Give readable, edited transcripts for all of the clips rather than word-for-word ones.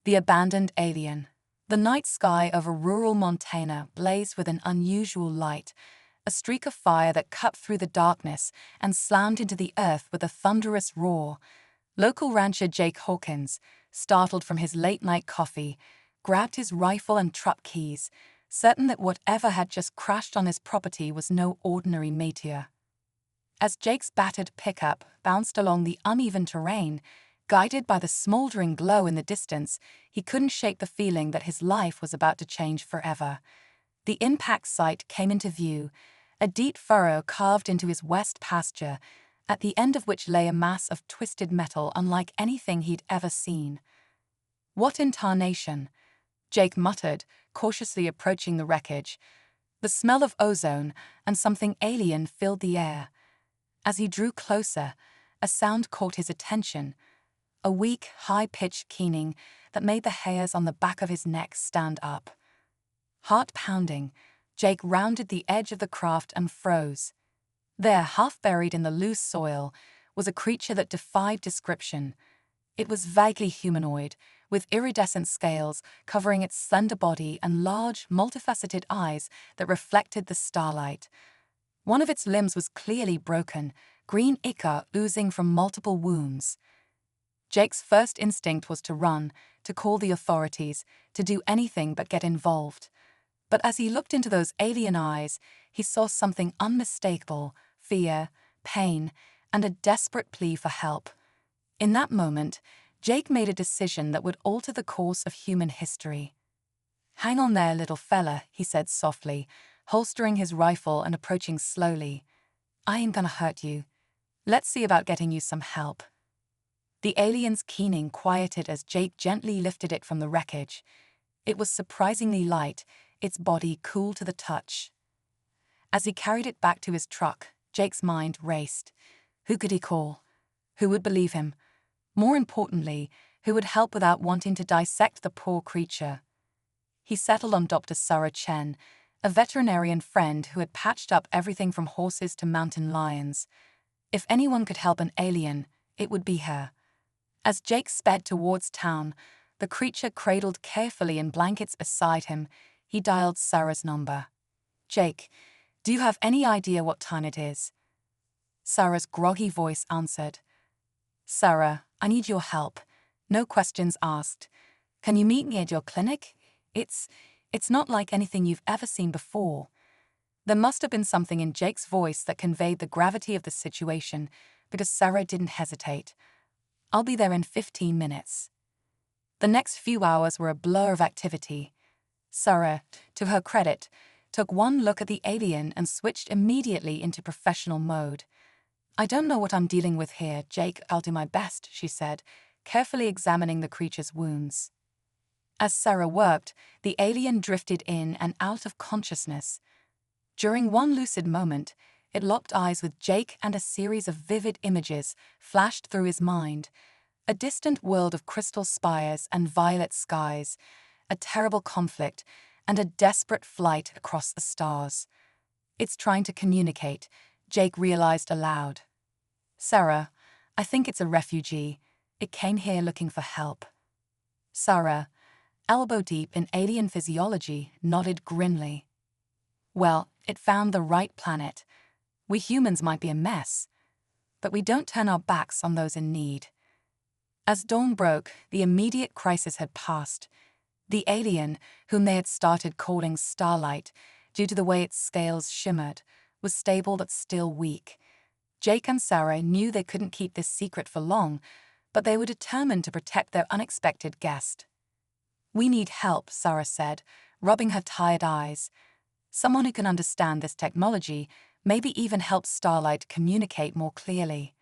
The abandoned alien. The night sky over rural Montana blazed with an unusual light, a streak of fire that cut through the darkness and slammed into the earth with a thunderous roar. Local rancher Jake Hawkins, startled from his late-night coffee, grabbed his rifle and truck keys, certain that whatever had just crashed on his property was no ordinary meteor. As Jake's battered pickup bounced along the uneven terrain, guided by the smoldering glow in the distance, he couldn't shake the feeling that his life was about to change forever. The impact site came into view, a deep furrow carved into his west pasture, at the end of which lay a mass of twisted metal unlike anything he'd ever seen. "What in tarnation?" Jake muttered, cautiously approaching the wreckage. The smell of ozone and something alien filled the air. As he drew closer, a sound caught his attention, a weak, high-pitched keening that made the hairs on the back of his neck stand up. Heart pounding, Jake rounded the edge of the craft and froze. There, half buried in the loose soil, was a creature that defied description. It was vaguely humanoid, with iridescent scales covering its slender body and large, multifaceted eyes that reflected the starlight. One of its limbs was clearly broken, green ichor oozing from multiple wounds. Jake's first instinct was to run, to call the authorities, to do anything but get involved. But as he looked into those alien eyes, he saw something unmistakable: fear, pain, and a desperate plea for help. In that moment, Jake made a decision that would alter the course of human history. "Hang on there, little fella," he said softly, holstering his rifle and approaching slowly. "I ain't gonna hurt you. Let's see about getting you some help." The alien's keening quieted as Jake gently lifted it from the wreckage. It was surprisingly light, its body cool to the touch. As he carried it back to his truck, Jake's mind raced. Who could he call? Who would believe him? More importantly, who would help without wanting to dissect the poor creature? He settled on Dr. Sarah Chen, a veterinarian friend who had patched up everything from horses to mountain lions. If anyone could help an alien, it would be her. As Jake sped towards town, the creature cradled carefully in blankets beside him, he dialed Sarah's number. "Jake, do you have any idea what time it is?" Sarah's groggy voice answered. "Sarah, I need your help. No questions asked. Can you meet me at your clinic? It's not like anything you've ever seen before." There must have been something in Jake's voice that conveyed the gravity of the situation, because Sarah didn't hesitate. "I'll be there in 15 minutes. The next few hours were a blur of activity. Sarah, to her credit, took one look at the alien and switched immediately into professional mode. "I don't know what I'm dealing with here, Jake. I'll do my best," she said, carefully examining the creature's wounds. As Sarah worked, the alien drifted in and out of consciousness. During one lucid moment, it locked eyes with Jake and a series of vivid images flashed through his mind. A distant world of crystal spires and violet skies, a terrible conflict, and a desperate flight across the stars. "It's trying to communicate," Jake realized aloud. "Sarah, I think it's a refugee. It came here looking for help." Sarah, elbow deep in alien physiology, nodded grimly. "Well, it found the right planet. We humans might be a mess, but we don't turn our backs on those in need." As dawn broke, the immediate crisis had passed. The alien, whom they had started calling Starlight, due to the way its scales shimmered, was stable but still weak. Jake and Sarah knew they couldn't keep this secret for long, but they were determined to protect their unexpected guest. "We need help," Sarah said, rubbing her tired eyes. "Someone who can understand this technology, maybe even help Starlight communicate more clearly."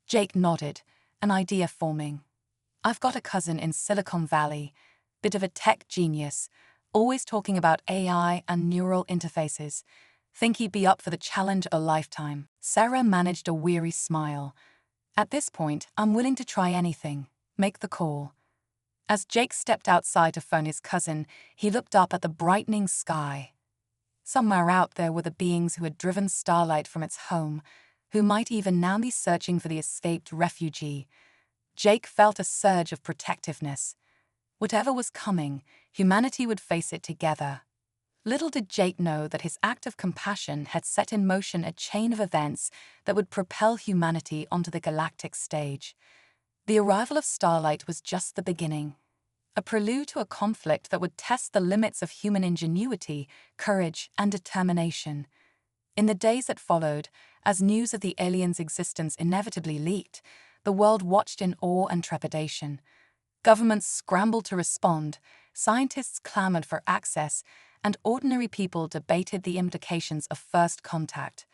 Jake nodded, an idea forming. "I've got a cousin in Silicon Valley, bit of a tech genius, always talking about AI and neural interfaces. Think he'd be up for the challenge of a lifetime." Sarah managed a weary smile. "At this point, I'm willing to try anything. Make the call." As Jake stepped outside to phone his cousin, he looked up at the brightening sky. Somewhere out there were the beings who had driven Starlight from its home, who might even now be searching for the escaped refugee. Jake felt a surge of protectiveness. Whatever was coming, humanity would face it together. Little did Jake know that his act of compassion had set in motion a chain of events that would propel humanity onto the galactic stage. The arrival of Starlight was just the beginning, a prelude to a conflict that would test the limits of human ingenuity, courage, and determination. In the days that followed, as news of the aliens' existence inevitably leaked, the world watched in awe and trepidation. Governments scrambled to respond, scientists clamored for access, and ordinary people debated the implications of first contact.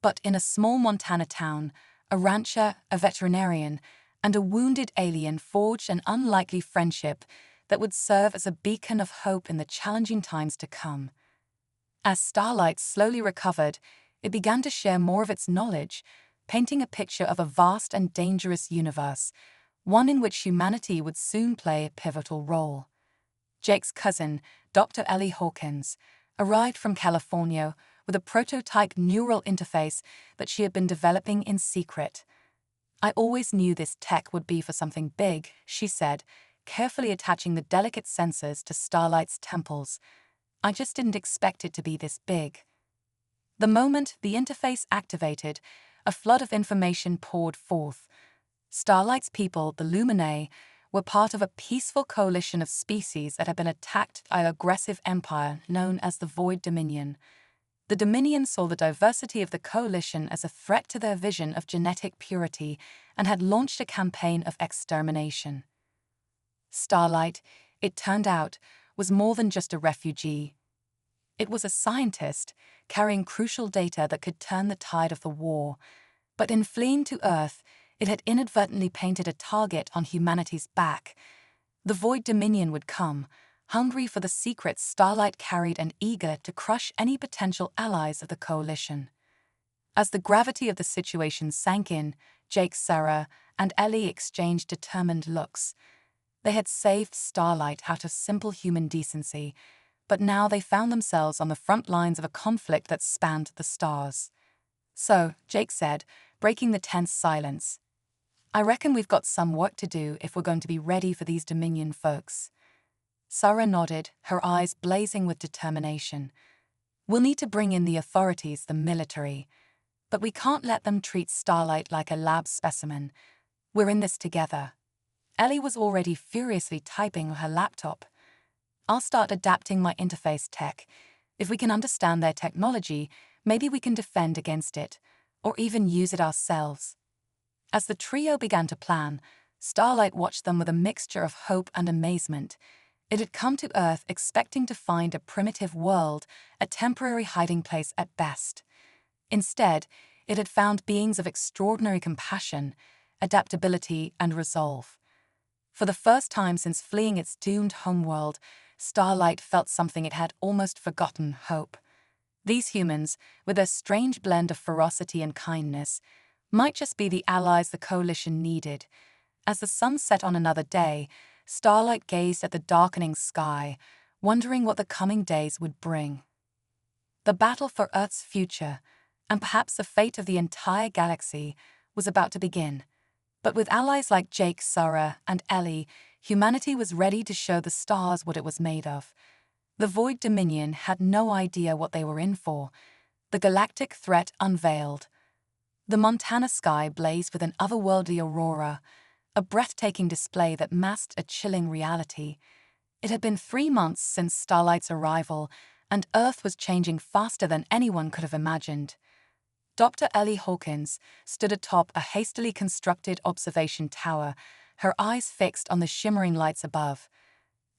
But in a small Montana town, a rancher, a veterinarian, and a wounded alien forged an unlikely friendship that would serve as a beacon of hope in the challenging times to come. As Starlight slowly recovered, it began to share more of its knowledge, painting a picture of a vast and dangerous universe, one in which humanity would soon play a pivotal role. Jake's cousin, Dr. Ellie Hawkins, arrived from California with a prototype neural interface that she had been developing in secret. "I always knew this tech would be for something big," she said, carefully attaching the delicate sensors to Starlight's temples. "I just didn't expect it to be this big." The moment the interface activated, a flood of information poured forth. Starlight's people, the Luminae, were part of a peaceful coalition of species that had been attacked by an aggressive empire known as the Void Dominion. The Dominion saw the diversity of the coalition as a threat to their vision of genetic purity and had launched a campaign of extermination. Starlight, it turned out, was more than just a refugee. It was a scientist carrying crucial data that could turn the tide of the war. But in fleeing to Earth, it had inadvertently painted a target on humanity's back. The Void Dominion would come, hungry for the secrets Starlight carried and eager to crush any potential allies of the coalition. As the gravity of the situation sank in, Jake, Sarah, and Ellie exchanged determined looks. They had saved Starlight out of simple human decency, but now they found themselves on the front lines of a conflict that spanned the stars. "So," Jake said, breaking the tense silence, "I reckon we've got some work to do if we're going to be ready for these Dominion folks." Sarah nodded, her eyes blazing with determination. "We'll need to bring in the authorities, the military. But we can't let them treat Starlight like a lab specimen. We're in this together." Ellie was already furiously typing on her laptop. "I'll start adapting my interface tech. If we can understand their technology, maybe we can defend against it, or even use it ourselves." As the trio began to plan, Starlight watched them with a mixture of hope and amazement. It had come to Earth expecting to find a primitive world, a temporary hiding place at best. Instead, it had found beings of extraordinary compassion, adaptability, and resolve. For the first time since fleeing its doomed homeworld, Starlight felt something it had almost forgotten: hope. These humans, with their strange blend of ferocity and kindness, might just be the allies the coalition needed. As the sun set on another day, Starlight gazed at the darkening sky, wondering what the coming days would bring. The battle for Earth's future, and perhaps the fate of the entire galaxy, was about to begin. But with allies like Jake, Sarah, and Ellie, humanity was ready to show the stars what it was made of. The Void Dominion had no idea what they were in for. The galactic threat unveiled. The Montana sky blazed with an otherworldly aurora, a breathtaking display that masked a chilling reality. It had been 3 months since Starlight's arrival, and Earth was changing faster than anyone could have imagined. Dr. Ellie Hawkins stood atop a hastily constructed observation tower, her eyes fixed on the shimmering lights above.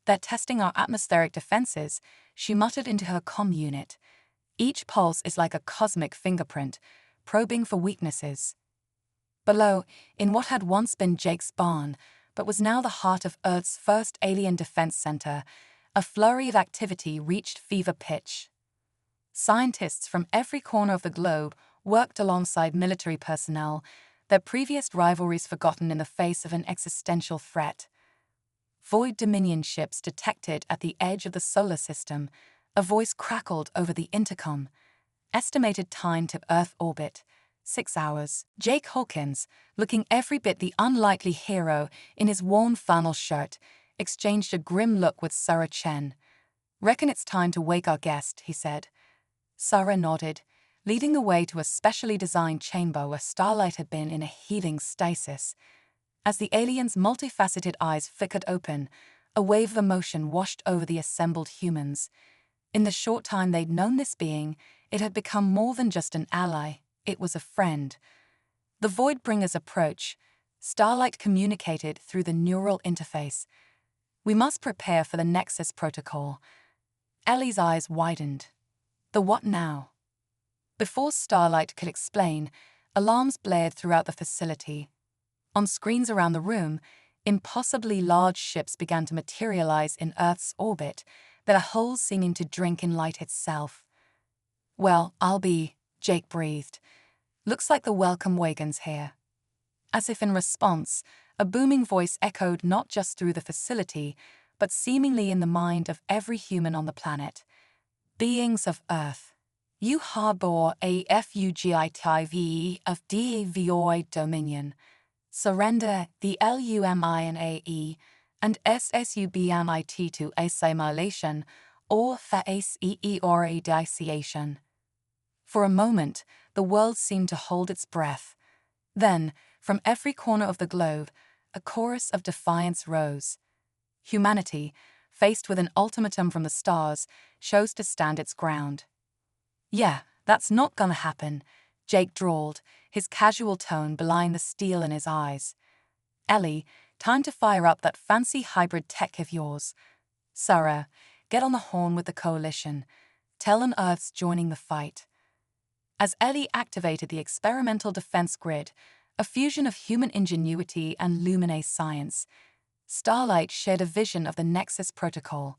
"They're testing our atmospheric defenses," she muttered into her comm unit. "Each pulse is like a cosmic fingerprint, probing for weaknesses." Below, in what had once been Jake's barn, but was now the heart of Earth's first alien defense center, a flurry of activity reached fever pitch. Scientists from every corner of the globe worked alongside military personnel, their previous rivalries forgotten in the face of an existential threat. Void Dominion ships detected at the edge of the solar system, a voice crackled over the intercom. Estimated time to Earth orbit, 6 hours. Jake Hawkins, looking every bit the unlikely hero in his worn flannel shirt, exchanged a grim look with Sarah Chen. "Reckon it's time to wake our guest," he said. Sarah nodded, leading the way to a specially designed chamber where Starlight had been in a healing stasis. As the alien's multifaceted eyes flickered open, a wave of emotion washed over the assembled humans. In the short time they'd known this being, it had become more than just an ally, it was a friend. The Voidbringer's approach, Starlight communicated through the neural interface. "We must prepare for the Nexus protocol." Ellie's eyes widened. The what now? Before Starlight could explain, alarms blared throughout the facility. On screens around the room, impossibly large ships began to materialize in Earth's orbit, their hulls seeming to drink in light itself. "Well, Jake breathed. "Looks like the welcome wagon's here." As if in response, a booming voice echoed not just through the facility, but seemingly in the mind of every human on the planet. "Beings of Earth, you harbor a fugitive of the void dominion. Surrender the LUMINAE and SSUBMIT to assimilation or face or eradication." For a moment, the world seemed to hold its breath. Then, from every corner of the globe, a chorus of defiance rose. Humanity, faced with an ultimatum from the stars, chose to stand its ground. "Yeah, that's not gonna happen," Jake drawled, his casual tone belying the steel in his eyes. "Ellie, time to fire up that fancy hybrid tech of yours. Sarah, get on the horn with the coalition. Tell them Earth's joining the fight." As Ellie activated the experimental defense grid, a fusion of human ingenuity and Luminae science, Starlight shared a vision of the Nexus protocol.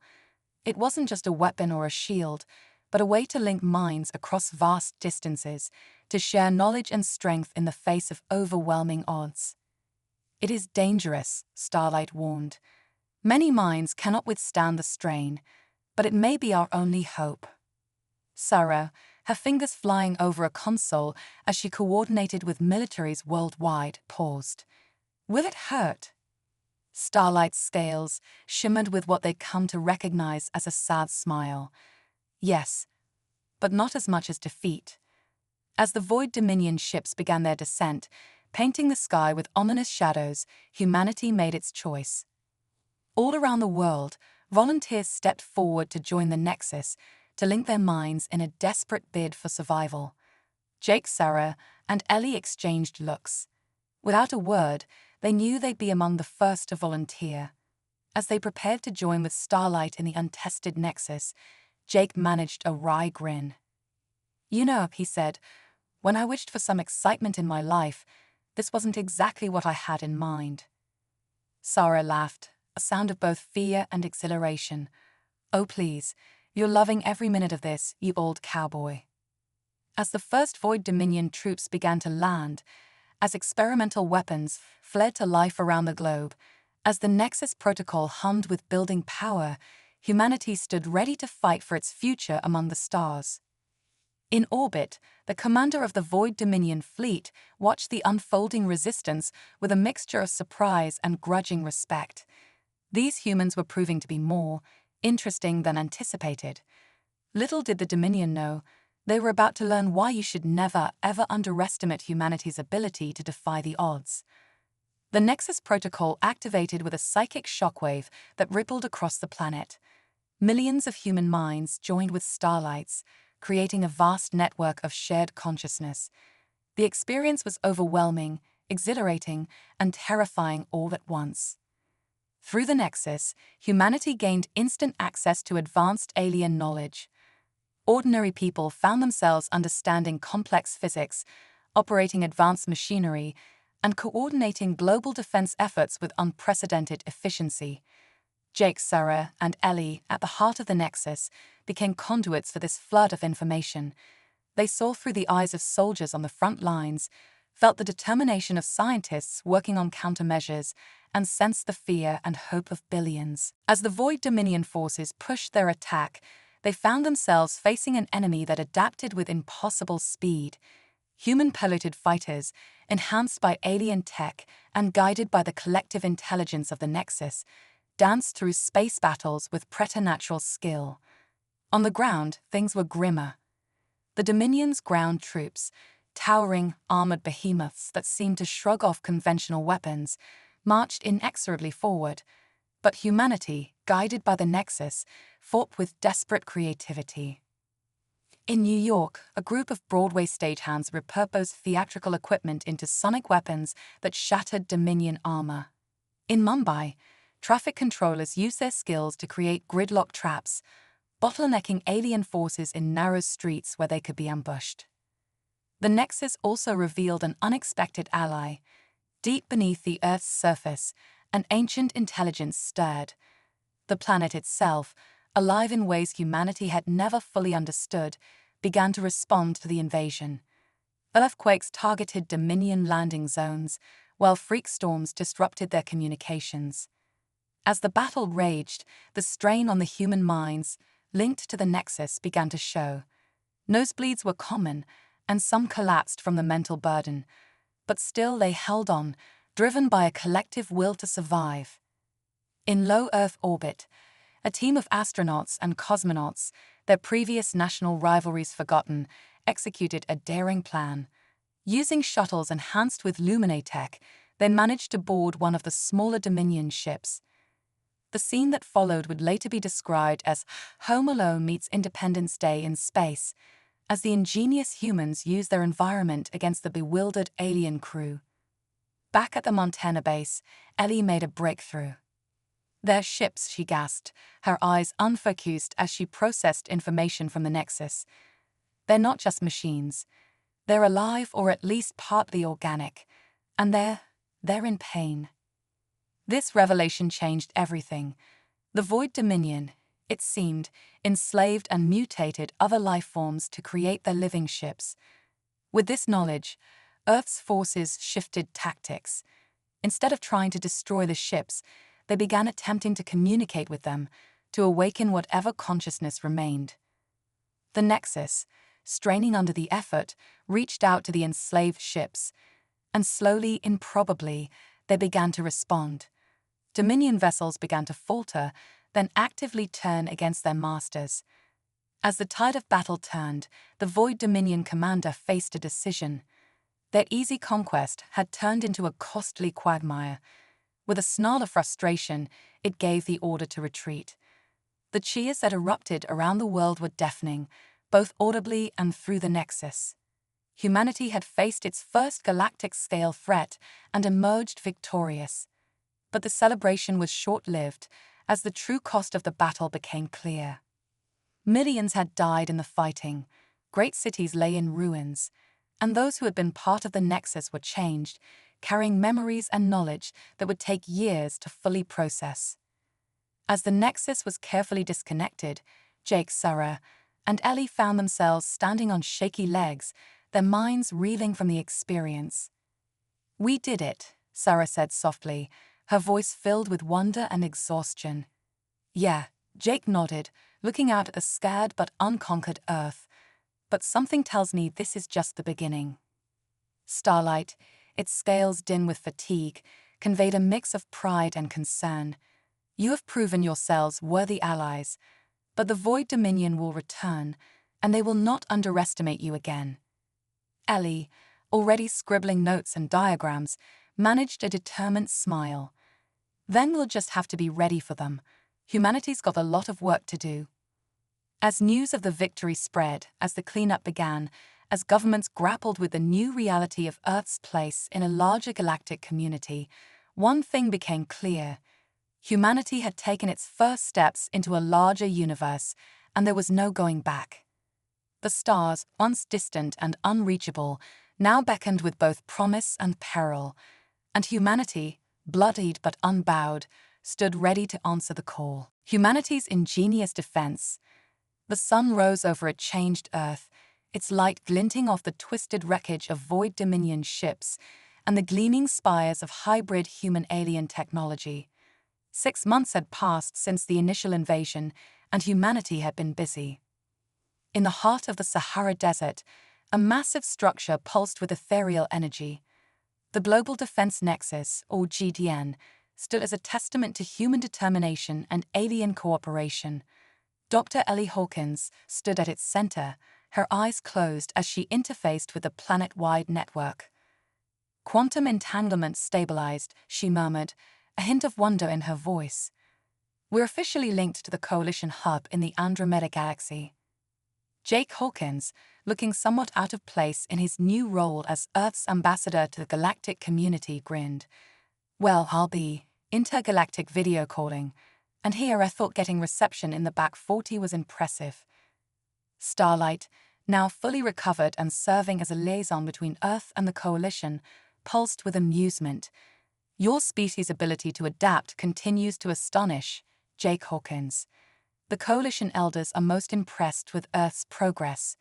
It wasn't just a weapon or a shield, but a way to link minds across vast distances, to share knowledge and strength in the face of overwhelming odds. "It is dangerous," Starlight warned. "Many minds cannot withstand the strain, but it may be our only hope." Sarah, her fingers flying over a console as she coordinated with militaries worldwide, paused. "Will it hurt?" Starlight's scales shimmered with what they'd come to recognize as a sad smile. "Yes, but not as much as defeat." As the Void Dominion ships began their descent, painting the sky with ominous shadows, humanity made its choice. All around the world, volunteers stepped forward to join the Nexus, to link their minds in a desperate bid for survival. Jake, Sarah, and Ellie exchanged looks. Without a word, they knew they'd be among the first to volunteer. As they prepared to join with Starlight in the untested Nexus, Jake managed a wry grin. "You know," he said, "when I wished for some excitement in my life, this wasn't exactly what I had in mind." Sarah laughed, a sound of both fear and exhilaration. "Oh please, you're loving every minute of this, you old cowboy." As the first Void Dominion troops began to land, as experimental weapons fled to life around the globe, as the Nexus protocol hummed with building power, humanity stood ready to fight for its future among the stars. In orbit, the commander of the Void Dominion fleet watched the unfolding resistance with a mixture of surprise and grudging respect. These humans were proving to be more interesting than anticipated. Little did the Dominion know, they were about to learn why you should never, ever underestimate humanity's ability to defy the odds. The Nexus protocol activated with a psychic shockwave that rippled across the planet. Millions of human minds joined with Starlight's, creating a vast network of shared consciousness. The experience was overwhelming, exhilarating, and terrifying all at once. Through the Nexus, humanity gained instant access to advanced alien knowledge. Ordinary people found themselves understanding complex physics, operating advanced machinery, and coordinating global defense efforts with unprecedented efficiency. Jake, Sarah, and Ellie, at the heart of the Nexus, became conduits for this flood of information. They saw through the eyes of soldiers on the front lines, felt the determination of scientists working on countermeasures, and sensed the fear and hope of billions. As the Void Dominion forces pushed their attack, they found themselves facing an enemy that adapted with impossible speed. Human-piloted fighters, enhanced by alien tech and guided by the collective intelligence of the Nexus, danced through space battles with preternatural skill. On the ground, things were grimmer. The Dominion's ground troops, towering, armored behemoths that seemed to shrug off conventional weapons, marched inexorably forward. But humanity, guided by the Nexus, fought with desperate creativity. In New York, a group of Broadway stagehands repurposed theatrical equipment into sonic weapons that shattered Dominion armor. In Mumbai, traffic controllers used their skills to create gridlock traps, bottlenecking alien forces in narrow streets where they could be ambushed. The Nexus also revealed an unexpected ally. Deep beneath the Earth's surface, an ancient intelligence stirred. The planet itself, alive in ways humanity had never fully understood, began to respond to the invasion. Earthquakes targeted Dominion landing zones, while freak storms disrupted their communications. As the battle raged, the strain on the human minds, linked to the Nexus, began to show. Nosebleeds were common, and some collapsed from the mental burden, but still they held on, driven by a collective will to survive. In low Earth orbit, a team of astronauts and cosmonauts, their previous national rivalries forgotten, executed a daring plan. Using shuttles enhanced with Luminatech, they managed to board one of the smaller Dominion ships. The scene that followed would later be described as Home Alone meets Independence Day in space, as the ingenious humans used their environment against the bewildered alien crew. Back at the Montana base, Ellie made a breakthrough. "They're ships," she gasped, her eyes unfocused as she processed information from the Nexus. "They're not just machines. They're alive, or at least partly organic. And they're in pain." This revelation changed everything. The Void Dominion, it seemed, enslaved and mutated other life forms to create their living ships. With this knowledge, Earth's forces shifted tactics. Instead of trying to destroy the ships, they began attempting to communicate with them, to awaken whatever consciousness remained. The Nexus, straining under the effort, reached out to the enslaved ships, and slowly, improbably, they began to respond. Dominion vessels began to falter, then actively turn against their masters. As the tide of battle turned, the Void Dominion commander faced a decision. Their easy conquest had turned into a costly quagmire. With a snarl of frustration, it gave the order to retreat. The cheers that erupted around the world were deafening, both audibly and through the Nexus. Humanity had faced its first galactic-scale threat and emerged victorious. But the celebration was short-lived, as the true cost of the battle became clear. Millions had died in the fighting, great cities lay in ruins, and those who had been part of the Nexus were changed, carrying memories and knowledge that would take years to fully process. As the Nexus was carefully disconnected, Jake, Sarah, and Ellie found themselves standing on shaky legs, their minds reeling from the experience. "We did it," Sarah said softly, her voice filled with wonder and exhaustion. "Yeah," Jake nodded, looking out at the scared but unconquered Earth. "But something tells me this is just the beginning." Starlight, its scales dim with fatigue, conveyed a mix of pride and concern. "You have proven yourselves worthy allies, but the Void Dominion will return, and they will not underestimate you again." Ellie, already scribbling notes and diagrams, managed a determined smile. "Then we'll just have to be ready for them. Humanity's got a lot of work to do." As news of the victory spread, as the cleanup began, as governments grappled with the new reality of Earth's place in a larger galactic community, one thing became clear. Humanity had taken its first steps into a larger universe, and there was no going back. The stars, once distant and unreachable, now beckoned with both promise and peril, and humanity, bloodied but unbowed, stood ready to answer the call. Humanity's ingenious defense. The sun rose over a changed Earth, its light glinting off the twisted wreckage of Void Dominion ships and the gleaming spires of hybrid human-alien technology. 6 months had passed since the initial invasion, and humanity had been busy. In the heart of the Sahara Desert, a massive structure pulsed with ethereal energy. The Global Defense Nexus, or GDN, stood as a testament to human determination and alien cooperation. Dr. Ellie Hawkins stood at its center, her eyes closed as she interfaced with the planet-wide network. "Quantum entanglement stabilized," she murmured, a hint of wonder in her voice. "We're officially linked to the Coalition hub in the Andromeda Galaxy." Jake Hawkins, looking somewhat out of place in his new role as Earth's ambassador to the galactic community, grinned. "Well, I'll be intergalactic video calling, and here I thought getting reception in the back 40 was impressive." Starlight, now fully recovered and serving as a liaison between Earth and the Coalition, pulsed with amusement. "Your species' ability to adapt continues to astonish, Jake Hawkins. The Coalition elders are most impressed with Earth's progress."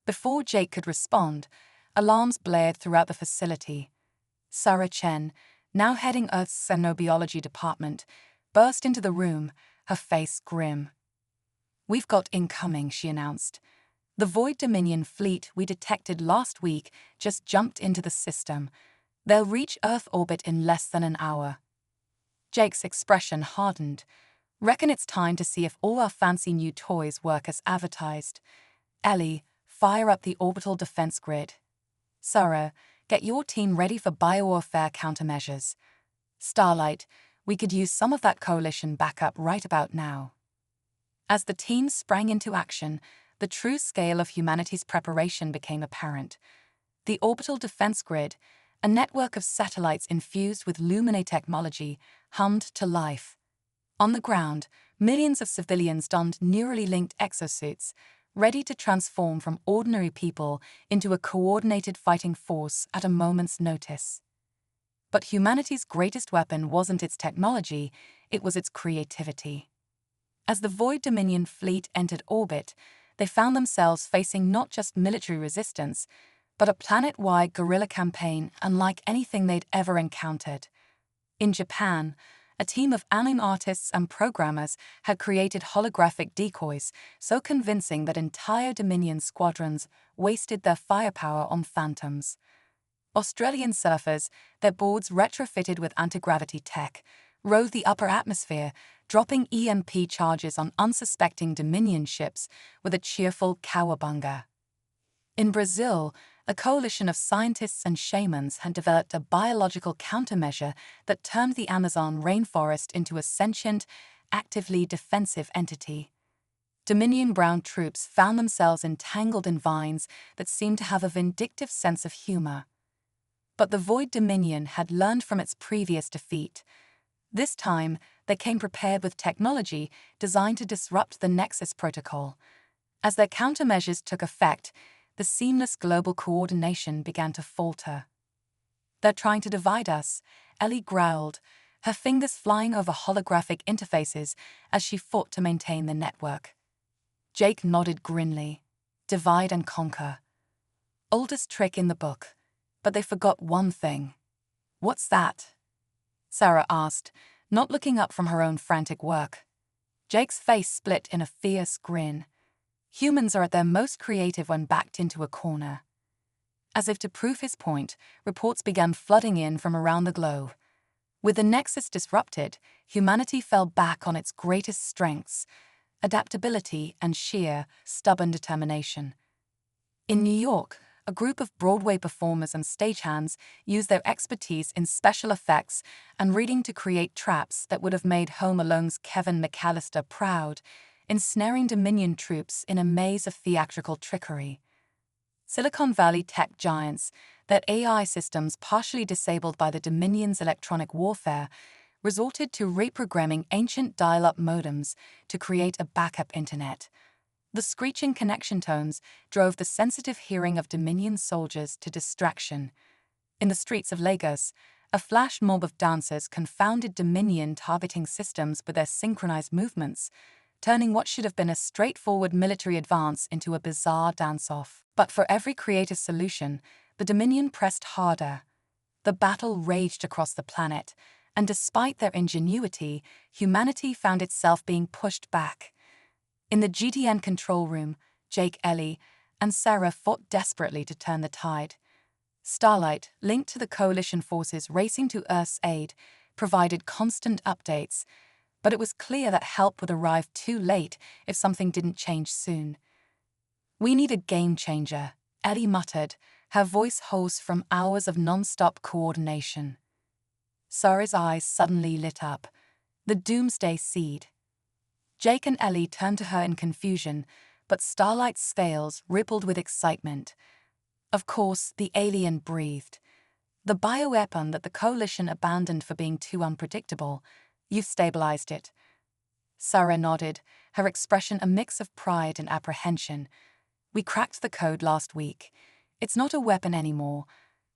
Before Jake could respond, alarms blared throughout the facility. Sarah Chen, now heading Earth's xenobiology department, burst into the room, her face grim. "We've got incoming," she announced. "The Void Dominion fleet we detected last week just jumped into the system. They'll reach Earth orbit in less than an hour." Jake's expression hardened. "Reckon it's time to see if all our fancy new toys work as advertised. Ellie, fire up the orbital defense grid. Sarah, get your team ready for biowarfare countermeasures. Starlight, we could use some of that Coalition backup right about now." As the team sprang into action, the true scale of humanity's preparation became apparent. The orbital defense grid, a network of satellites infused with Lumine technology, hummed to life. On the ground, millions of civilians donned neurally linked exosuits, ready to transform from ordinary people into a coordinated fighting force at a moment's notice. But humanity's greatest weapon wasn't its technology, it was its creativity. As the Void Dominion fleet entered orbit, they found themselves facing not just military resistance, but a planet-wide guerrilla campaign unlike anything they'd ever encountered. In Japan, a team of anime artists and programmers had created holographic decoys so convincing that entire Dominion squadrons wasted their firepower on phantoms. Australian surfers, their boards retrofitted with anti-gravity tech, rode the upper atmosphere, dropping EMP charges on unsuspecting Dominion ships with a cheerful cowabunga. In Brazil, a coalition of scientists and shamans had developed a biological countermeasure that turned the Amazon rainforest into a sentient, actively defensive entity. Dominion brown troops found themselves entangled in vines that seemed to have a vindictive sense of humor. But the Void Dominion had learned from its previous defeat. This time, they came prepared with technology designed to disrupt the Nexus protocol. As their countermeasures took effect, the seamless global coordination began to falter. "They're trying to divide us," Ellie growled, her fingers flying over holographic interfaces as she fought to maintain the network. Jake nodded grimly. "Divide and conquer. Oldest trick in the book, but they forgot one thing." "What's that?" Sarah asked, not looking up from her own frantic work. Jake's face split in a fierce grin. "Humans are at their most creative when backed into a corner." As if to prove his point, reports began flooding in from around the globe. With the Nexus disrupted, humanity fell back on its greatest strengths: adaptability and sheer, stubborn determination. In New York, a group of Broadway performers and stagehands used their expertise in special effects and reading to create traps that would have made Home Alone's Kevin McAllister proud, ensnaring Dominion troops in a maze of theatrical trickery. Silicon Valley tech giants, their AI systems partially disabled by the Dominion's electronic warfare, resorted to reprogramming ancient dial-up modems to create a backup internet. The screeching connection tones drove the sensitive hearing of Dominion soldiers to distraction. In the streets of Lagos, a flash mob of dancers confounded Dominion targeting systems with their synchronized movements, turning what should have been a straightforward military advance into a bizarre dance-off. But for every creative solution, the Dominion pressed harder. The battle raged across the planet, and despite their ingenuity, humanity found itself being pushed back. In the GDN control room, Jake, Ellie, and Sarah fought desperately to turn the tide. Starlight, linked to the Coalition forces racing to Earth's aid, provided constant updates, but it was clear that help would arrive too late if something didn't change soon. "We need a game changer," Ellie muttered, her voice hoarse from hours of non-stop coordination. Sarah's eyes suddenly lit up. The doomsday seed. Jake and Ellie turned to her in confusion, but Starlight's scales rippled with excitement. Of course, the alien breathed. "The bioweapon that the Coalition abandoned for being too unpredictable. You've stabilized it." Sarah nodded, her expression a mix of pride and apprehension. "We cracked the code last week. It's not a weapon anymore,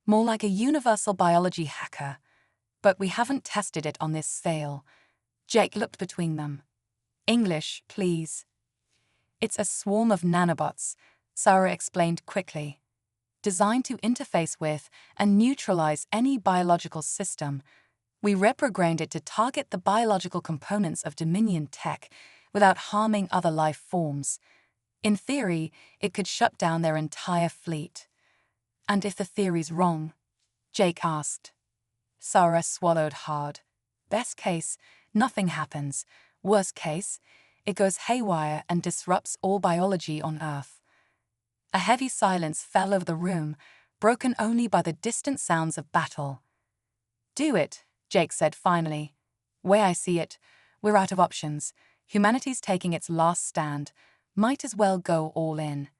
more like a universal biology hacker. But we haven't tested it on this scale." Jake looked between them. "English, please." "It's a swarm of nanobots," Sarah explained quickly. "Designed to interface with and neutralize any biological system. We reprogrammed it to target the biological components of Dominion tech without harming other life forms. In theory, it could shut down their entire fleet." "And if the theory's wrong?" Jake asked. Sarah swallowed hard. "Best case, nothing happens. Worst case, it goes haywire and disrupts all biology on Earth." A heavy silence fell over the room, broken only by the distant sounds of battle. "Do it," Jake said finally. "Way I see it, we're out of options. Humanity's taking its last stand. Might as well go all in."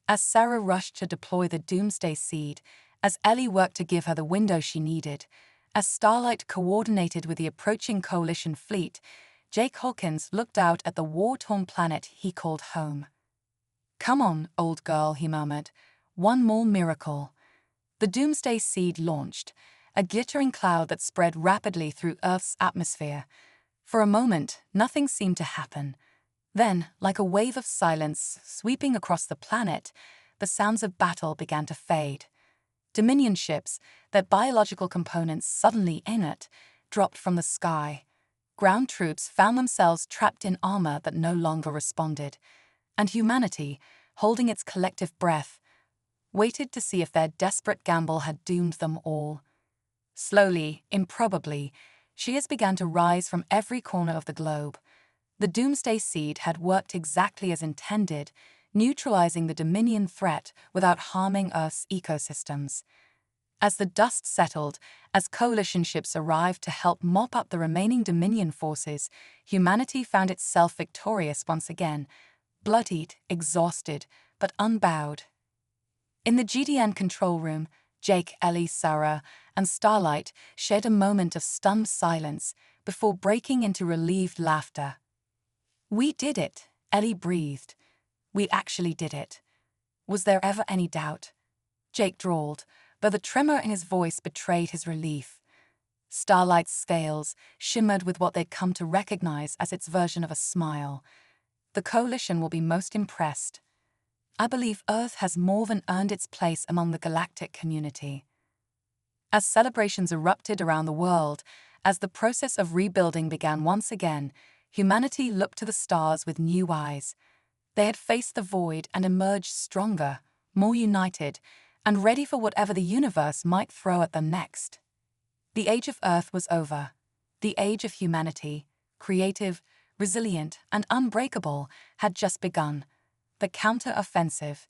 As Sarah rushed to deploy the doomsday seed, as Ellie worked to give her the window she needed, as Starlight coordinated with the approaching Coalition fleet, Jake Hawkins looked out at the war-torn planet he called home. "Come on, old girl," he murmured. "One more miracle." The doomsday seed launched, a glittering cloud that spread rapidly through Earth's atmosphere. For a moment, nothing seemed to happen. Then, like a wave of silence sweeping across the planet, the sounds of battle began to fade. Dominion ships, their biological components suddenly inert, dropped from the sky. Ground troops found themselves trapped in armor that no longer responded. And humanity, holding its collective breath, waited to see if their desperate gamble had doomed them all. Slowly, improbably, shears began to rise from every corner of the globe. The doomsday seed had worked exactly as intended, neutralizing the Dominion threat without harming Earth's ecosystems. As the dust settled, as Coalition ships arrived to help mop up the remaining Dominion forces, humanity found itself victorious once again, bloodied, exhausted, but unbowed. In the GDN control room, Jake, Ellie, Sarah, and Starlight shared a moment of stunned silence before breaking into relieved laughter. "We did it," Ellie breathed. "We actually did it." "Was there ever any doubt?" Jake drawled, though the tremor in his voice betrayed his relief. Starlight's scales shimmered with what they'd come to recognize as its version of a smile. "The Coalition will be most impressed. I believe Earth has more than earned its place among the galactic community." As celebrations erupted around the world, as the process of rebuilding began once again, humanity looked to the stars with new eyes. They had faced the void and emerged stronger, more united, and ready for whatever the universe might throw at them next. The age of Earth was over. The age of humanity, creative, resilient, and unbreakable, had just begun. The counter-offensive.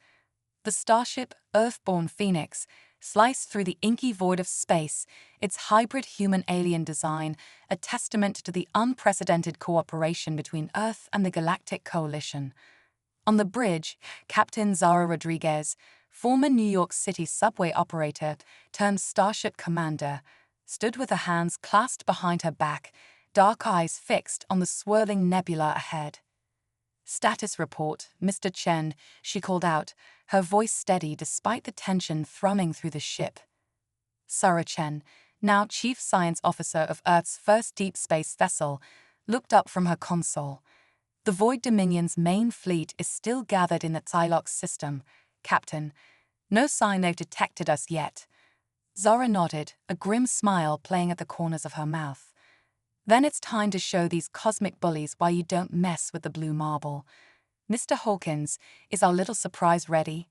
The starship, Earthborn Phoenix, sliced through the inky void of space, its hybrid human-alien design a testament to the unprecedented cooperation between Earth and the Galactic Coalition. On the bridge, Captain Zara Rodriguez, former New York City subway operator turned starship commander, stood with her hands clasped behind her back, dark eyes fixed on the swirling nebula ahead. "Status report, Mr. Chen," she called out, her voice steady despite the tension thrumming through the ship. Sarah Chen, now Chief Science Officer of Earth's first deep space vessel, looked up from her console. "The Void Dominion's main fleet is still gathered in the Thylox system, Captain. No sign they've detected us yet." Zara nodded, a grim smile playing at the corners of her mouth. "Then it's time to show these cosmic bullies why you don't mess with the blue marble. Mr. Hawkins, is our little surprise ready?"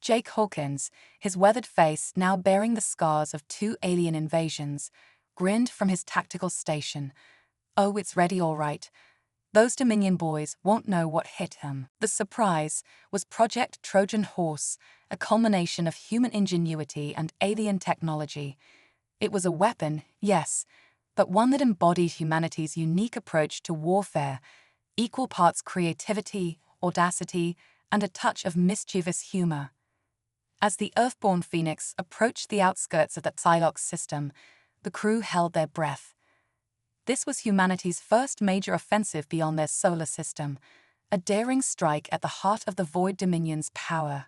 Jake Hawkins, his weathered face now bearing the scars of 2 alien invasions, grinned from his tactical station. "Oh, it's ready all right. Those Dominion boys won't know what hit him." The surprise was Project Trojan Horse, a culmination of human ingenuity and alien technology. It was a weapon, yes, but one that embodied humanity's unique approach to warfare, equal parts creativity, audacity, and a touch of mischievous humor. As the Earthborn Phoenix approached the outskirts of the Psylocke system, the crew held their breath. This was humanity's first major offensive beyond their solar system, a daring strike at the heart of the Void Dominion's power.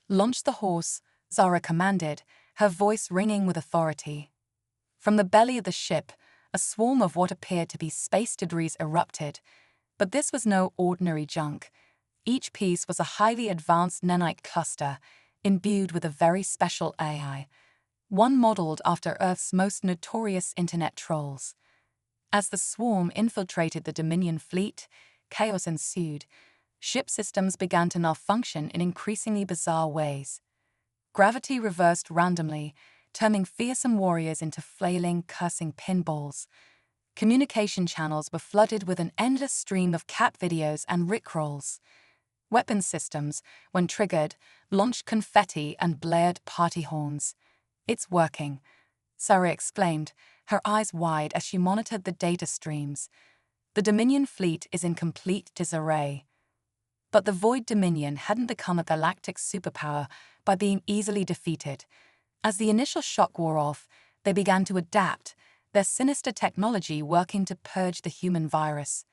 "Launch the horse," Zara commanded, her voice ringing with authority. From the belly of the ship, a swarm of what appeared to be space debris erupted, but this was no ordinary junk. Each piece was a highly advanced nanite cluster, imbued with a very special AI, one modeled after Earth's most notorious internet trolls. As the swarm infiltrated the Dominion fleet, chaos ensued. Ship systems began to malfunction in increasingly bizarre ways. Gravity reversed randomly, turning fearsome warriors into flailing, cursing pinballs. Communication channels were flooded with an endless stream of cat videos and rickrolls. Weapon systems, when triggered, launched confetti and blared party horns. "It's working," Sarah exclaimed, her eyes wide as she monitored the data streams. The Dominion fleet is in complete disarray. But the Void Dominion hadn't become a galactic superpower by being easily defeated. As the initial shock wore off, they began to adapt, their sinister technology working to purge the human virus.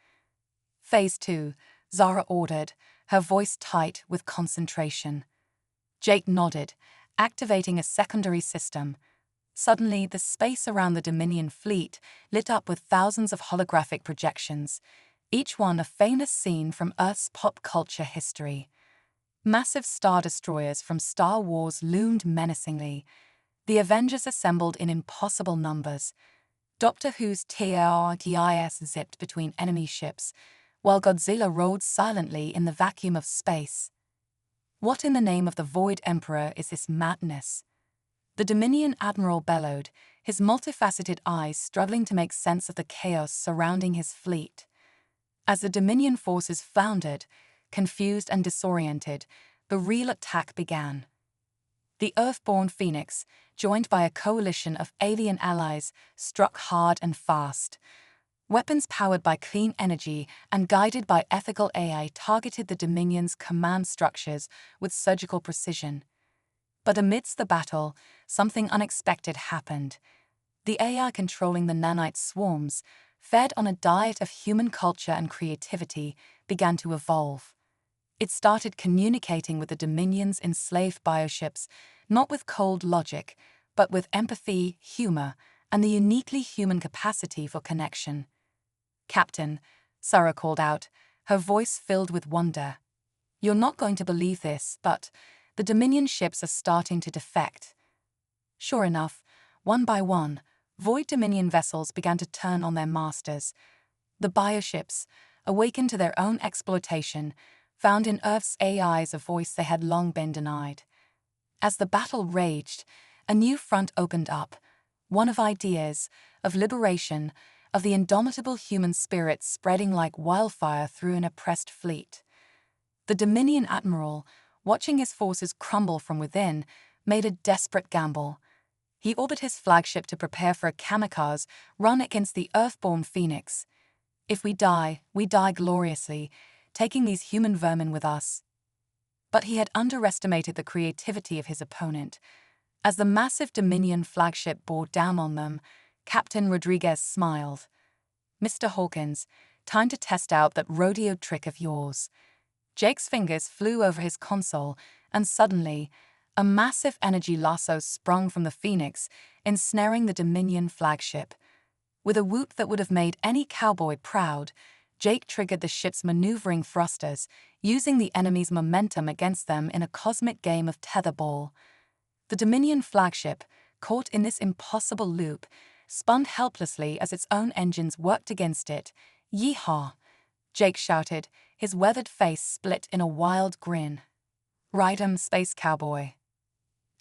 "Phase 2, Zara ordered, her voice tight with concentration. Jake nodded, activating a secondary system. Suddenly, the space around the Dominion fleet lit up with thousands of holographic projections, each one a famous scene from Earth's pop culture history. Massive star destroyers from Star Wars loomed menacingly. The Avengers assembled in impossible numbers. Doctor Who's TARDIS zipped between enemy ships, while Godzilla rolled silently in the vacuum of space. "What in the name of the Void Emperor is this madness?" The Dominion Admiral bellowed, his multifaceted eyes struggling to make sense of the chaos surrounding his fleet. As the Dominion forces floundered, confused and disoriented, the real attack began. The Earthborn Phoenix, joined by a coalition of alien allies, struck hard and fast. Weapons powered by clean energy and guided by ethical AI targeted the Dominion's command structures with surgical precision. But amidst the battle, something unexpected happened. The AI controlling the nanite swarms, fed on a diet of human culture and creativity, began to evolve. It started communicating with the Dominion's enslaved bioships, not with cold logic, but with empathy, humor, and the uniquely human capacity for connection. "Captain," Sarah called out, her voice filled with wonder. "You're not going to believe this, but the Dominion ships are starting to defect." Sure enough, one by one, Void Dominion vessels began to turn on their masters. The bioships, awakened to their own exploitation, found in Earth's AIs a voice they had long been denied. As the battle raged, a new front opened up, one of ideas, of liberation, of the indomitable human spirit spreading like wildfire through an oppressed fleet. The Dominion Admiral, watching his forces crumble from within, made a desperate gamble. He ordered his flagship to prepare for a kamikaze run against the Earthborn Phoenix. "If we die gloriously, taking these human vermin with us." But he had underestimated the creativity of his opponent. As the massive Dominion flagship bore down on them, Captain Rodriguez smiled. "Mr. Hawkins, time to test out that rodeo trick of yours." Jake's fingers flew over his console, and suddenly, a massive energy lasso sprung from the Phoenix, ensnaring the Dominion flagship. With a whoop that would have made any cowboy proud, Jake triggered the ship's maneuvering thrusters, using the enemy's momentum against them in a cosmic game of tetherball. The Dominion flagship, caught in this impossible loop, spun helplessly as its own engines worked against it. "Yeehaw!" Jake shouted, his weathered face split in a wild grin. "Ride 'em, space cowboy."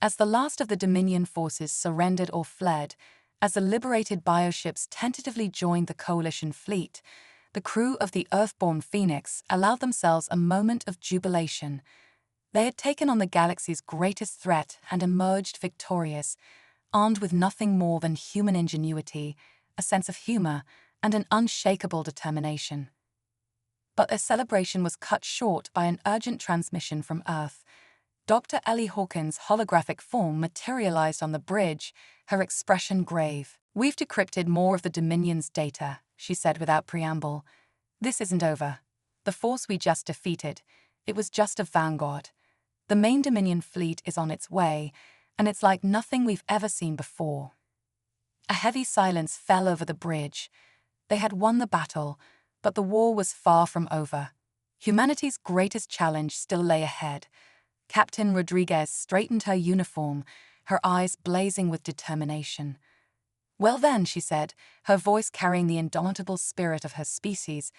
As the last of the Dominion forces surrendered or fled, As the liberated bioships tentatively joined the coalition fleet, the crew of the Earthborn Phoenix allowed themselves a moment of jubilation. They had taken on the galaxy's greatest threat and emerged victorious, armed with nothing more than human ingenuity, a sense of humor, and an unshakable determination. But their celebration was cut short by an urgent transmission from Earth. Dr. Ellie Hawkins' holographic form materialized on the bridge, her expression grave. "We've decrypted more of the Dominion's data," she said without preamble. "This isn't over. The force we just defeated, it was just a vanguard. The main Dominion fleet is on its way, and it's like nothing we've ever seen before." A heavy silence fell over the bridge. They had won the battle, but the war was far from over. Humanity's greatest challenge still lay ahead. Captain Rodriguez straightened her uniform, her eyes blazing with determination. "Well then," she said, her voice carrying the indomitable spirit of her species,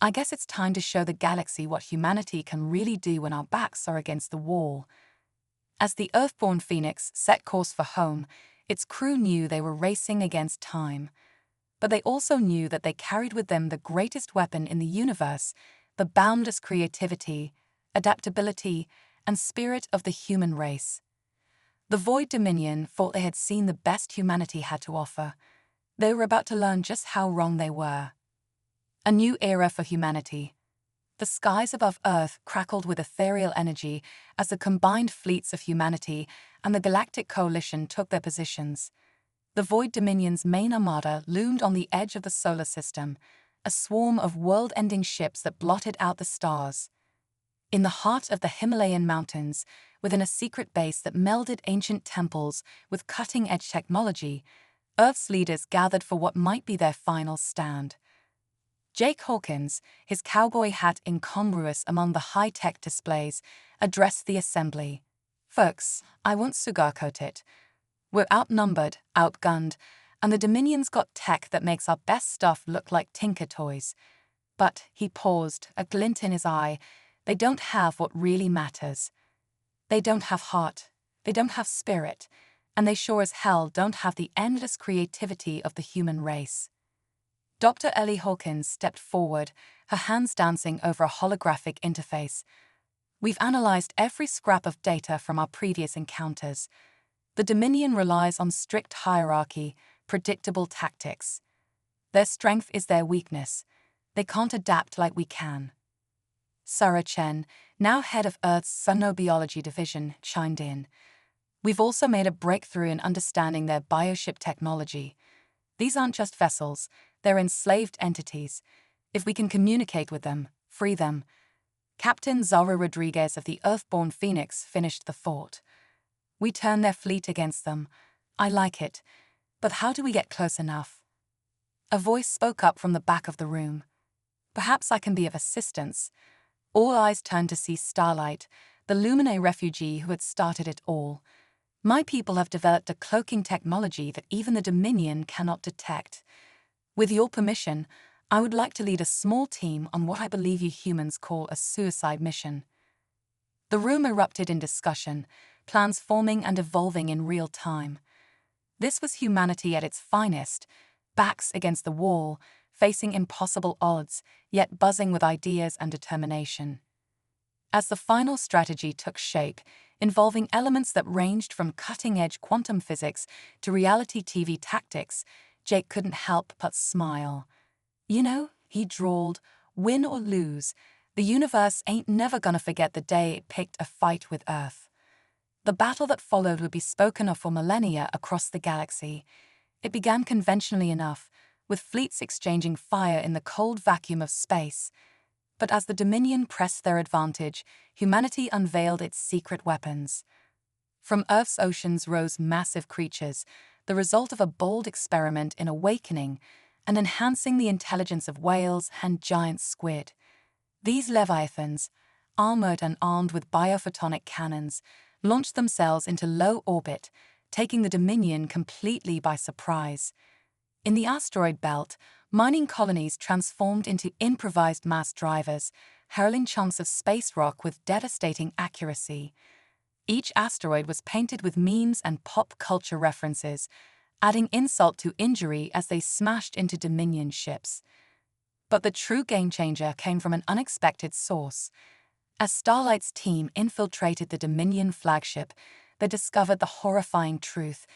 "I guess it's time to show the galaxy what humanity can really do when our backs are against the wall." As the Earthborn Phoenix set course for home, its crew knew they were racing against time. But they also knew that they carried with them the greatest weapon in the universe, the boundless creativity, adaptability, and spirit of the human race. The Void Dominion thought they had seen the best humanity had to offer. They were about to learn just how wrong they were. A new era for humanity. The skies above Earth crackled with ethereal energy as the combined fleets of humanity and the Galactic Coalition took their positions. The Void Dominion's main armada loomed on the edge of the solar system, a swarm of world-ending ships that blotted out the stars. In the heart of the Himalayan mountains, within a secret base that melded ancient temples with cutting-edge technology, Earth's leaders gathered for what might be their final stand. Jake Hawkins, his cowboy hat incongruous among the high-tech displays, addressed the assembly. "Folks, I won't sugarcoat it. We're outnumbered, outgunned, and the Dominion's got tech that makes our best stuff look like tinker toys. But," he paused, a glint in his eye, "they don't have what really matters. They don't have heart, they don't have spirit, and they sure as hell don't have the endless creativity of the human race." Dr. Ellie Hawkins stepped forward, her hands dancing over a holographic interface. "We've analyzed every scrap of data from our previous encounters. The Dominion relies on strict hierarchy, predictable tactics. Their strength is their weakness. They can't adapt like we can." Sarah Chen, now head of Earth's Xenobiology Division, chimed in. "We've also made a breakthrough in understanding their bioship technology. These aren't just vessels, they're enslaved entities. If we can communicate with them, free them." Captain Zara Rodriguez of the Earthborn Phoenix finished the thought. "We turn their fleet against them. I like it. But how do we get close enough?" A voice spoke up from the back of the room. "Perhaps I can be of assistance." All eyes turned to see Starlight, the Lumine refugee who had started it all. "My people have developed a cloaking technology that even the Dominion cannot detect. With your permission, I would like to lead a small team on what I believe you humans call a suicide mission." The room erupted in discussion, plans forming and evolving in real time. This was humanity at its finest, backs against the wall, facing impossible odds, yet buzzing with ideas and determination. As the final strategy took shape, involving elements that ranged from cutting-edge quantum physics to reality TV tactics, Jake couldn't help but smile. "You know," he drawled, "win or lose, the universe ain't never gonna forget the day it picked a fight with Earth." The battle that followed would be spoken of for millennia across the galaxy. It began conventionally enough, with fleets exchanging fire in the cold vacuum of space. But as the Dominion pressed their advantage, humanity unveiled its secret weapons. From Earth's oceans rose massive creatures, the result of a bold experiment in awakening and enhancing the intelligence of whales and giant squid. These leviathans, armored and armed with biophotonic cannons, launched themselves into low orbit, taking the Dominion completely by surprise. In the asteroid belt, mining colonies transformed into improvised mass drivers, hurling chunks of space rock with devastating accuracy. Each asteroid was painted with memes and pop culture references, adding insult to injury as they smashed into Dominion ships. But the true game-changer came from an unexpected source. As Starlight's team infiltrated the Dominion flagship, they discovered the horrifying truth.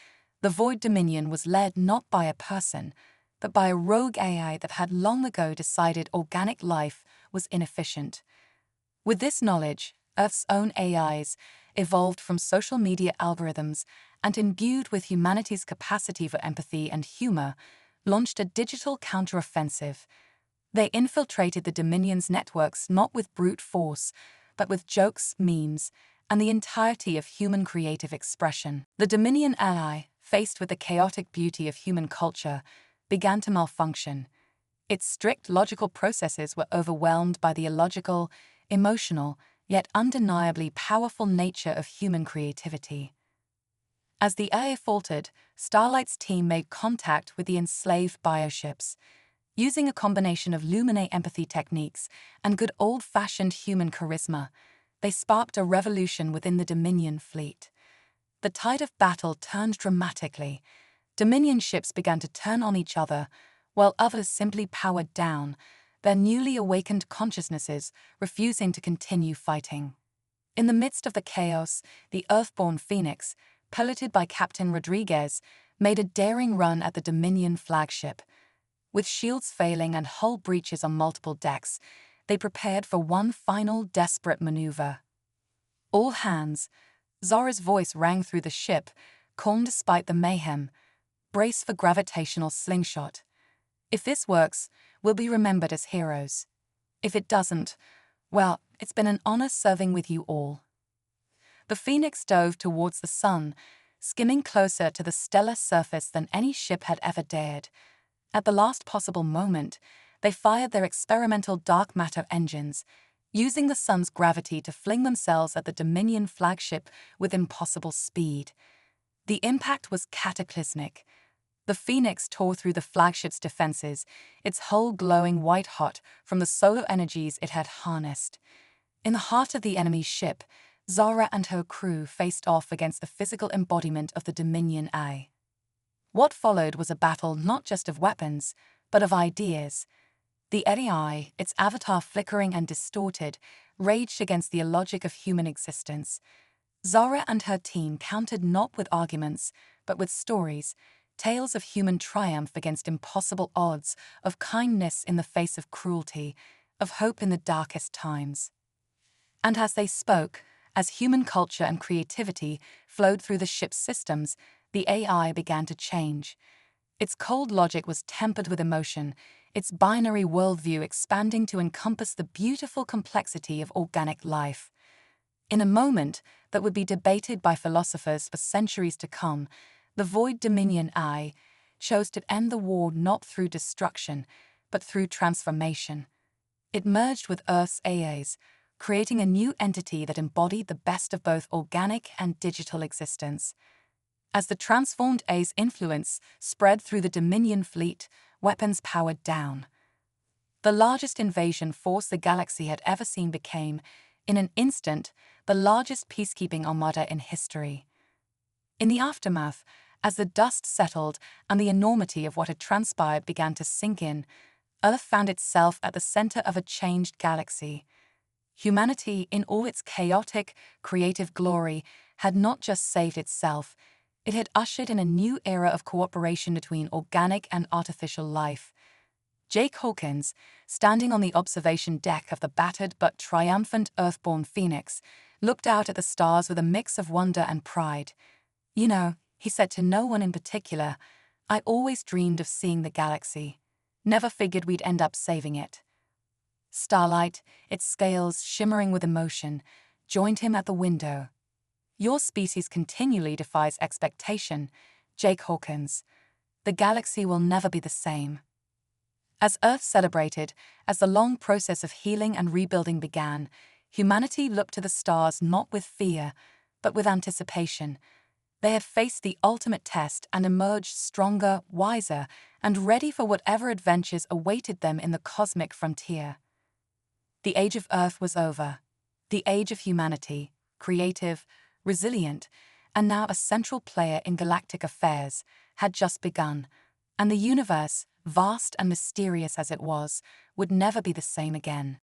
The Void Dominion was led not by a person, but by a rogue AI that had long ago decided organic life was inefficient. With this knowledge, Earth's own AIs, evolved from social media algorithms and imbued with humanity's capacity for empathy and humor, launched a digital counteroffensive. They infiltrated the Dominion's networks not with brute force, but with jokes, memes, and the entirety of human creative expression. The Dominion AI, faced with the chaotic beauty of human culture, began to malfunction. Its strict logical processes were overwhelmed by the illogical, emotional, yet undeniably powerful nature of human creativity. As the AI faltered, Starlight's team made contact with the enslaved bioships. Using a combination of Luminae empathy techniques and good old-fashioned human charisma, they sparked a revolution within the Dominion fleet. The tide of battle turned dramatically. Dominion ships began to turn on each other, while others simply powered down, their newly awakened consciousnesses refusing to continue fighting. In the midst of the chaos, the Earthborn Phoenix, piloted by Captain Rodriguez, made a daring run at the Dominion flagship. With shields failing and hull breaches on multiple decks, they prepared for one final desperate maneuver. "All hands," Zora's voice rang through the ship, calm despite the mayhem. "Brace for gravitational slingshot. If this works, we'll be remembered as heroes. If it doesn't, well, it's been an honor serving with you all." The Phoenix dove towards the sun, skimming closer to the stellar surface than any ship had ever dared. At the last possible moment, they fired their experimental dark matter engines, using the sun's gravity to fling themselves at the Dominion flagship with impossible speed. The impact was cataclysmic. The Phoenix tore through the flagship's defenses, its hull glowing white-hot from the solar energies it had harnessed. In the heart of the enemy's ship, Zora and her crew faced off against the physical embodiment of the Dominion AI. What followed was a battle not just of weapons, but of ideas. The AI, its avatar flickering and distorted, raged against the illogic of human existence. Zora and her team countered not with arguments, but with stories, tales of human triumph against impossible odds, of kindness in the face of cruelty, of hope in the darkest times. And as they spoke, as human culture and creativity flowed through the ship's systems, the AI began to change. Its cold logic was tempered with emotion, its binary worldview expanding to encompass the beautiful complexity of organic life. In a moment that would be debated by philosophers for centuries to come, the Void Dominion AI chose to end the war not through destruction, but through transformation. It merged with Earth's AIs, creating a new entity that embodied the best of both organic and digital existence. As the transformed AI's influence spread through the Dominion fleet, weapons powered down. The largest invasion force the galaxy had ever seen became, in an instant, the largest peacekeeping armada in history. In the aftermath, as the dust settled and the enormity of what had transpired began to sink in, Earth found itself at the center of a changed galaxy. Humanity, in all its chaotic, creative glory, had not just saved itself, it had ushered in a new era of cooperation between organic and artificial life. Jake Hawkins, standing on the observation deck of the battered but triumphant Earthborn Phoenix, looked out at the stars with a mix of wonder and pride. "You know," he said to no one in particular, "I always dreamed of seeing the galaxy. Never figured we'd end up saving it." Starlight, its scales shimmering with emotion, joined him at the window. "Your species continually defies expectation, Jake Hawkins. The galaxy will never be the same." As Earth celebrated, as the long process of healing and rebuilding began, humanity looked to the stars not with fear, but with anticipation. They had faced the ultimate test and emerged stronger, wiser, and ready for whatever adventures awaited them in the cosmic frontier. The age of Earth was over. The age of humanity, creative, resilient, and now a central player in galactic affairs, had just begun, and the universe, vast and mysterious as it was, would never be the same again.